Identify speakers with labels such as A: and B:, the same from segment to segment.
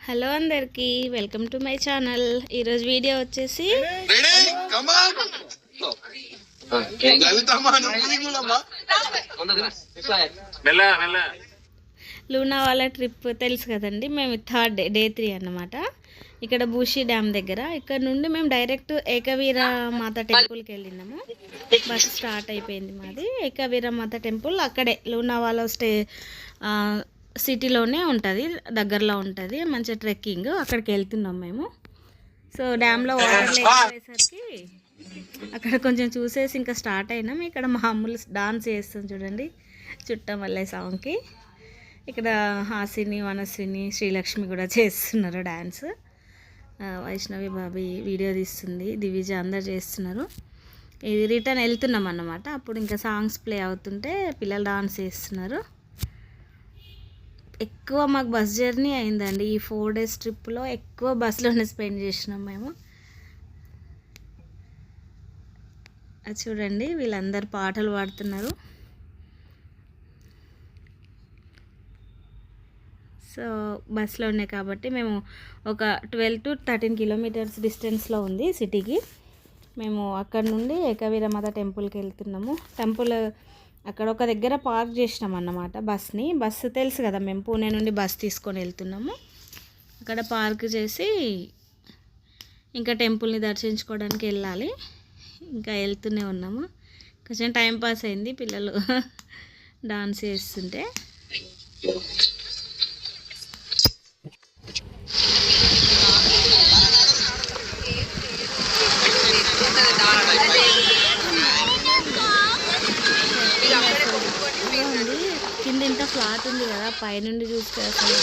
A: Hello అందరికి welcome to my channel. ఈరోజు video వచ్చేసి లూనా వాళ్ళ ట్రిప్ తెలుసు కదండి. మేము థర్డ్ డే 3 అన్నమాట. ఇక్కడ బూషి డ్యామ్ దగ్గర. ఇక్కడ నుండి మేము డైరెక్ట్ ఏకవీర మాత టెంపుల్కి వెళ్ళినాము. బస్ స్టార్ట్ అయిపోయింది మాది. ఏకవీర మాత టెంపుల్ అక్కడే లూనా వాళ్ళ సిటీలోనే ఉంటుంది, దగ్గరలో ఉంటుంది. మంచి ట్రెక్కింగ్, అక్కడికి వెళ్తున్నాం మేము. సో డ్యామ్లో వాటర్ లేకపోయేసరికి అక్కడ కొంచెం చూసేసి ఇంకా స్టార్ట్ అయినాం. ఇక్కడ మామూలు డాన్స్ చేస్తాం చూడండి, చుట్టం వల్లే సాంగ్కి. ఇక్కడ హాసిని, వనశ్విని, శ్రీలక్ష్మి కూడా చేస్తున్నారు డ్యాన్స్. వైష్ణవి బాబీ వీడియో తీస్తుంది, దివిజ అందరు చేస్తున్నారు. ఇది రిటర్న్ వెళ్తున్నాం అన్నమాట. అప్పుడు ఇంకా సాంగ్స్ ప్లే అవుతుంటే పిల్లలు డాన్స్ చేస్తున్నారు. ఎక్కువ మాకు బస్ జర్నీ అయిందండి. ఈ 4 days ట్రిప్లో ఎక్కువ బస్సులోనే స్పెండ్ చేసినాం మేము. అది చూడండి, వీళ్ళందరూ పాటలు పాడుతున్నారు. సో బస్సులో ఉన్నాయి కాబట్టి మేము ఒక 12 to 13 kilometers డిస్టెన్స్లో ఉంది సిటీకి. మేము అక్కడ నుండి ఏకవీర మాత టెంపుల్కి వెళ్తున్నాము. టెంపుల్ అక్కడ ఒక దగ్గర పార్క్ చేసినాం అన్నమాట బస్ని. బస్సు తెలుసు కదా, మేము పూణే నుండి బస్ తీసుకొని వెళ్తున్నాము. అక్కడ పార్క్ చేసి ఇంకా టెంపుల్ని దర్శించుకోవడానికి వెళ్ళాలి. ఇంకా వెళ్తూనే ఉన్నాము. కొంచెం టైం పాస్ అయింది పిల్లలు డాన్స్ చేస్తుంటే. కింద ఇంత ఫ్లాట్ ఉంది కదా, పైనుండి చూస్తే అసలు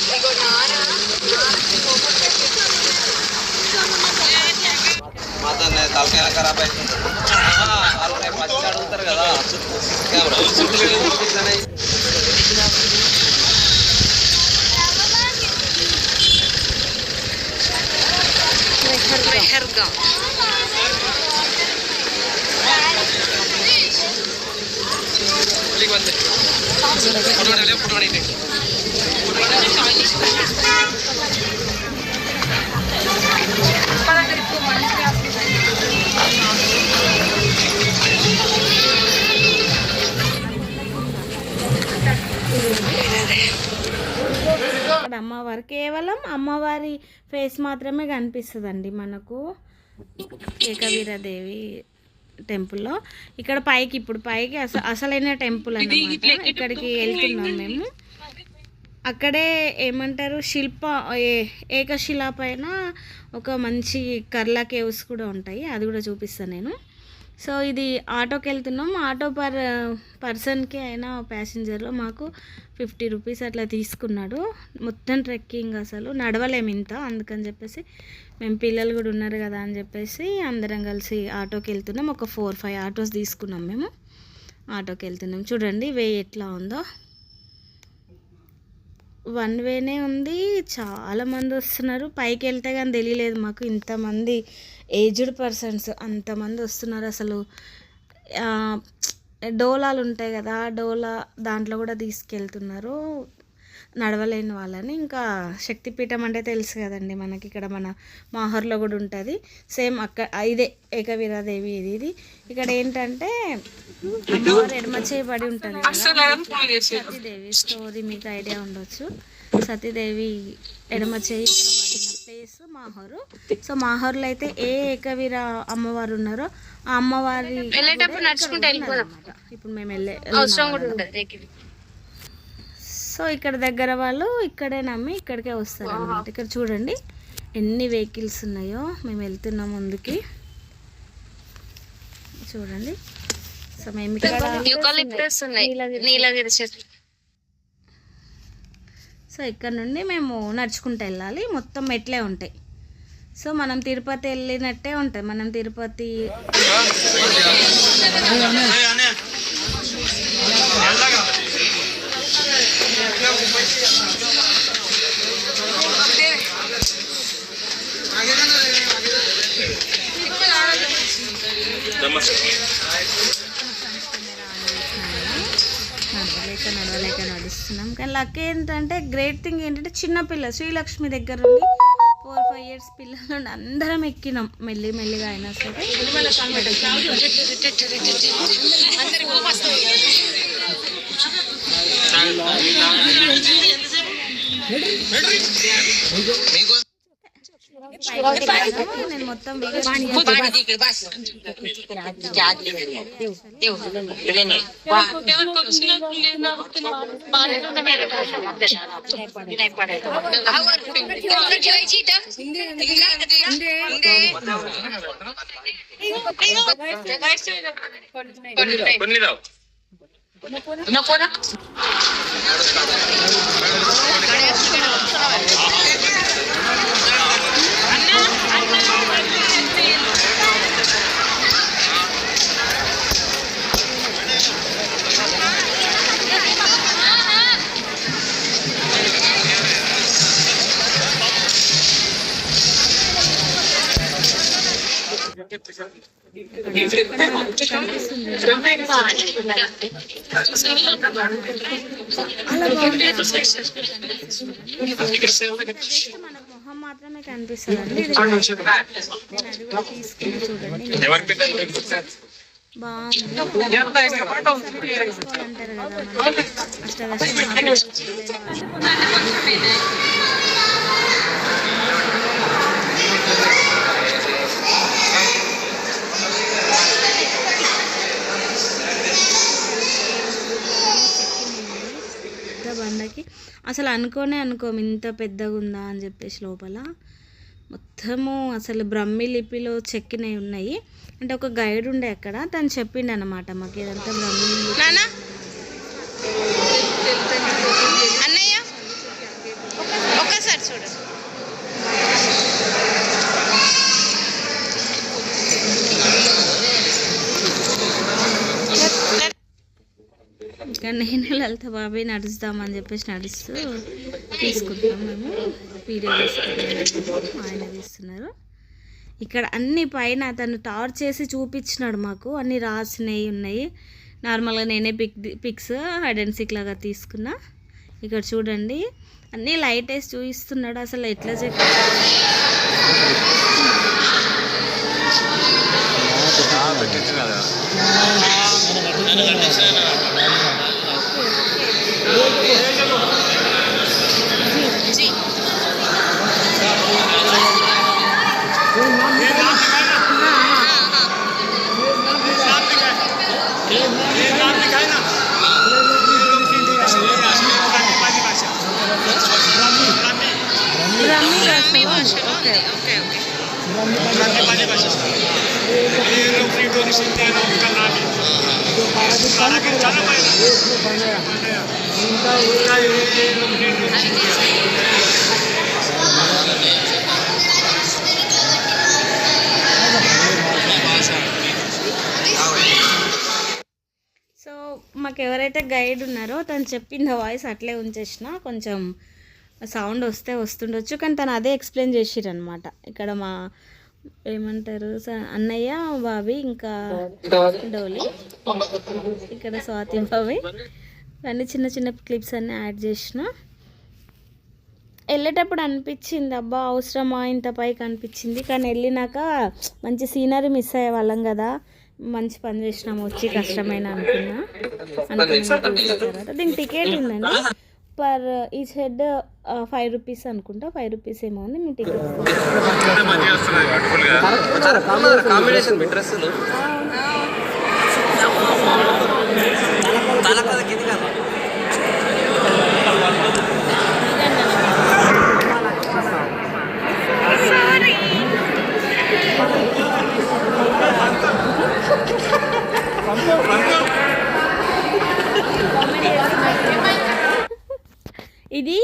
A: అక్కడ అమ్మవారు, కేవలం అమ్మవారి ఫేస్ మాత్రమే కనిపిస్తుందండి మనకు ఏకవీరాదేవి టెంపుల్లో. ఇక్కడ పైకి, ఇప్పుడు పైకి అసలైన టెంపుల్ అన్నమాట. ఇక్కడికి వెళ్తున్నాం మేము. అక్కడే ఏమంటారు, ఏకశిలా పైన ఒక మంచి కర్లా కేవ్స్ కూడా ఉంటాయి, అది కూడా చూపిస్తాను నేను. సో ఇది ఆటోకి వెళ్తున్నాం. ఆటో పర్సన్కి అయినా ప్యాసింజర్లో మాకు 50 rupees అట్లా తీసుకున్నాడు. మొత్తం ట్రెక్కింగ్, అసలు నడవలేము ఇంత. అందుకని చెప్పేసి మేము పిల్లలు కూడా ఉన్నారు కదా అని చెప్పేసి అందరం కలిసి ఆటోకి వెళ్తున్నాం. ఒక 4-5 ఆటోస్ తీసుకున్నాం మేము. ఆటోకి వెళ్తున్నాం. చూడండి వే ఎట్లా ఉందో. 1 వేనే ఉంది. చాలామంది వస్తున్నారు. పైకి వెళ్తే కానీ తెలియలేదు మాకు ఇంతమంది ఏజ్డ్ పర్సన్స్ అంతమంది వస్తున్నారు. అసలు డోలాలు ఉంటాయి కదా, డోలా దాంట్లో కూడా తీసుకెళ్తున్నారు నడవలేని వాళ్ళని. ఇంకా శక్తిపీఠం అంటే తెలుసు కదండి మనకి, ఇక్కడ మన మాహర్లో కూడా ఉంటుంది సేమ్. ఇదే ఏకవీరాదేవి ఇది. ఇక్కడ ఏంటంటే అమ్మవారు ఎడమ చేయబడి ఉంటుంది కదా, సతీదేవి స్టోరీ మీకు ఐడియా ఉండొచ్చు. సతీదేవి ఎడమ చేయి పడిన ప్లేస్ మాహోరు. సో మాహోర్లో అయితే ఏ ఏకవీర అమ్మవారు ఉన్నారో ఆ అమ్మవారి ఇప్పుడు మేము వెళ్ళే. సో ఇక్కడ దగ్గర వాళ్ళు ఇక్కడే నమ్మి ఇక్కడికే వస్తారు అన్నమాట. ఇక్కడ చూడండి ఎన్ని వెహికల్స్ ఉన్నాయో. మేము వెళ్తున్నాం ముందుకి, చూడండి. సో మేము సో ఇక్కడ నుండి మేము నడుచుకుంటూ వెళ్ళాలి. మొత్తం మెట్లే ఉంటాయి. సో మనం తిరుపతి వెళ్ళినట్టే ఉంటుంది. మనం తిరుపతి నడవలేక నడుస్తున్నాం. కానీ లక్ ఏంటంటే గ్రేట్ థింగ్ ఏంటంటే చిన్నపిల్ల శ్రీలక్ష్మి దగ్గర నుండి 4-5 years పిల్లలు నుండి అందరం ఎక్కినాం మెల్లిగా అయినా సరే. నేను మొత్తం మన మొహం మాత్రమే కనిపిస్తుంది. తీసుకుని చూడండి బాగుంది అంటారు కదా బండకి. అసలు అనుకోము ఇంత పెద్దగా ఉందా అని చెప్పేసి. లోపల మొత్తము అసలు బ్రహ్మి లిపిలో చెక్కినవి ఉన్నాయి. అంటే ఒక గైడ్ ఉండే అక్కడ, తను చెప్పిండు అనమాట మాకు ఇదంతా బ్రహ్మి లిపి. అన్నయ్య ఒక్కసారి చూడు. ఇంకా నేను లలిత బాబాయ్ నడుస్తామని చెప్పేసి నడుస్తూ తీసుకుంటాం మేము. వీడియో తీసుకుంటాం, ఆయన తీస్తున్నారు. ఇక్కడ అన్ని పైన అతను టార్చ్ చేసి చూపించినాడు మాకు, అన్నీ రాసినవి ఉన్నాయి. నార్మల్గా నేనే పిక్స్ హైడ్ అండ్ సీక్ లాగా తీసుకున్నా. ఇక్కడ చూడండి అన్నీ లైట్ వేసి చూపిస్తున్నాడు. అసలు ఎట్లా చెక్ సో మాకు ఎవరైతే గైడ్ ఉన్నారో తను చెప్పింది వాయిస్ అట్లే ఉంచేసిన. కొంచెం సౌండ్ వస్తుండొచ్చు, కానీ తను అదే ఎక్స్ప్లెయిన్ చేసిర్రు అనమాట. ఇక్కడ మా ఏమంటారు అన్నయ్య బాబీ ఇంకా డోలి, ఇక్కడ స్వాతి బాబీ, అన్నీ చిన్న చిన్న క్లిప్స్ అన్నీ యాడ్ చేసిన. వెళ్ళేటప్పుడు అనిపించింది అబ్బా అవసరమా ఇంత పైకి అనిపించింది, కానీ వెళ్ళినాక మంచి సీనరీ మిస్ అయ్యే వాళ్ళం కదా, మంచి పని చేసినాము వచ్చి కష్టమైన అనుకున్నా. తర్వాత దీనికి టికెట్ ఉందండి, పర్ ఈచ్ హెడ్ 5 rupees అనుకుంటా, 5 rupees ఏమో ఉంది. మీ టికెట్ ఇది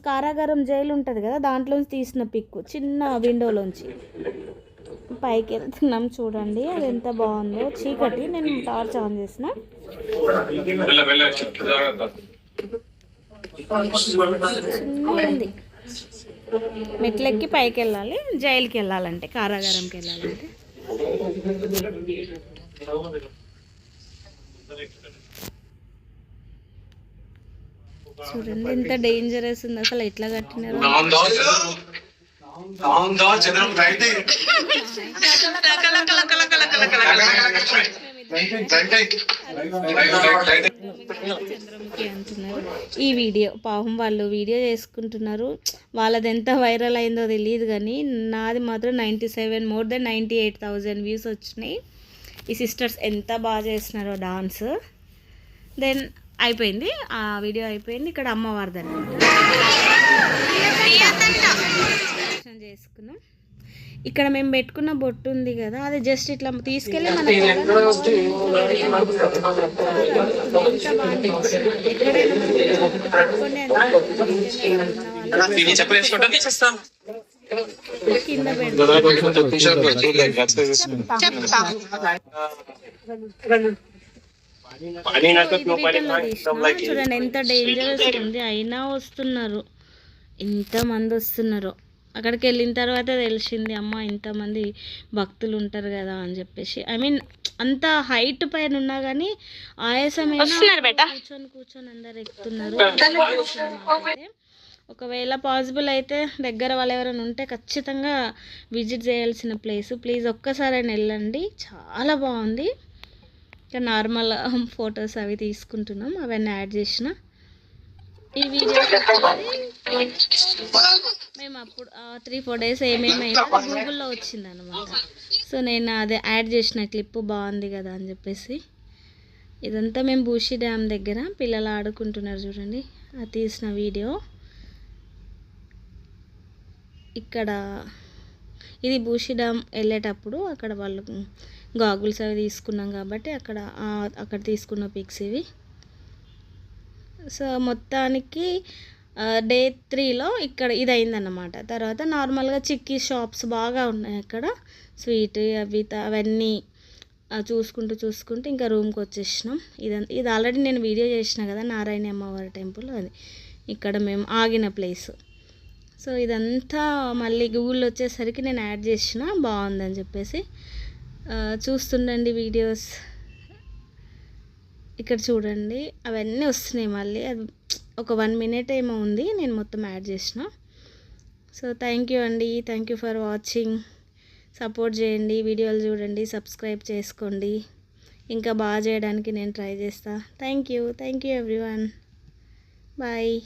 A: కారాగారం జైలు ఉంటుంది కదా, దాంట్లోంచి తీసిన పిక్, చిన్న విండోలోంచి పైకి వెళ్తున్నాం. చూడండి అది ఎంత బాగుందో. చీకటి, నేను టార్చ్ ఆన్ చేసిన. చిన్నది మెట్లెక్కి పైకి వెళ్ళాలి, జైలుకి వెళ్ళాలంటే, కారాగారంకి వెళ్ళాలంటే. చూడండి ఎంత డేంజరస్ ఉంది అసలు, ఎట్లా కట్టినారు. చంద్రముఖి అంటున్నారు ఈ వీడియో. పాపం వాళ్ళు వీడియో చేసుకుంటున్నారు, వాళ్ళది ఎంత వైరల్ అయిందో తెలియదు కానీ నాది మాత్రం 97 మోర్ దెన్ 98,000 వ్యూస్ వచ్చినాయి. ఈ సిస్టర్స్ ఎంత బాగా చేస్తున్నారో డాన్స్. దెన్ అయిపోయింది ఆ వీడియో అయిపోయింది. ఇక్కడ అమ్మవారిది అనమాట చేసుకున్నాం. ఇక్కడ మేము పెట్టుకున్న బొట్టు ఉంది కదా, అది జస్ట్ ఇట్లా తీసుకెళ్ళి మన కింద చూడండి ఎంత డేంజరస్ ఉంది, అయినా వస్తున్నారు. ఎంతమంది వస్తున్నారు. అక్కడికి వెళ్ళిన తర్వాత తెలిసింది అమ్మ ఇంతమంది భక్తులు ఉంటారు కదా అని చెప్పేసి. ఐ మీన్ అంత హైట్ పైన ఉన్నా కానీ ఆయాసమైన కూర్చొని అందరు ఎక్కుతున్నారు. ఒకవేళ పాసిబుల్ అయితే దగ్గర వాళ్ళు ఎవరైనా ఉంటే ఖచ్చితంగా విజిట్ చేయాల్సిన ప్లేస్. ప్లీజ్ ఒక్కసారైనా వెళ్ళండి, చాలా బాగుంది. ఇంకా నార్మల్ ఫొటోస్ అవి తీసుకుంటున్నాం, అవన్నీ యాడ్ చేసిన ఈ వీడియో. మేము అప్పుడు 3-4 డేస్ ఏమేమైనా గూగుల్లో వచ్చింది అనమాట. సో నేను అదే యాడ్ చేసిన క్లిప్ బాగుంది కదా అని చెప్పేసి. ఇదంతా మేము బూషి డ్యామ్ దగ్గర పిల్లలు ఆడుకుంటున్నారు చూడండి, అది తీసిన వీడియో. ఇక్కడ ఇది బూషి డ్యామ్ వెళ్ళేటప్పుడు అక్కడ వాళ్ళు గాగుల్స్ అవి తీసుకున్నాం కాబట్టి అక్కడ తీసుకున్న పిక్స్ ఇవి. సో మొత్తానికి డే 3లో ఇక్కడ ఇది అయిందన్నమాట. తర్వాత నార్మల్గా చిక్కీ షాప్స్ బాగా ఉన్నాయి అక్కడ, స్వీట్ అవి అవన్నీ చూసుకుంటూ ఇంకా రూమ్కి వచ్చేసినాం. ఇది ఆల్రెడీ నేను వీడియో చేసిన కదా, నారాయణ అమ్మవారి టెంపుల్, అది ఇక్కడ మేము ఆగిన ప్లేస్. సో ఇదంతా మళ్ళీ గూగుల్లో వచ్చేసరికి నేను యాడ్ చేసిన బాగుందని చెప్పేసి. చూస్తుండండి వీడియోస్. ఇక్కడ చూడండి అవన్నీ వస్తున్నాయి మళ్ళీ, అది ఒక 1 మినిట్ ఏమో ఉంది, నేను మొత్తం యాడ్ చేసిన. సో థ్యాంక్ యూ అండి, thank you for watching. Support చేయండి, వీడియోలు చూడండి, సబ్స్క్రైబ్ చేసుకోండి. ఇంకా బాగా చేయడానికి నేను ట్రై చేస్తాను. Thank you everyone. బాయ్.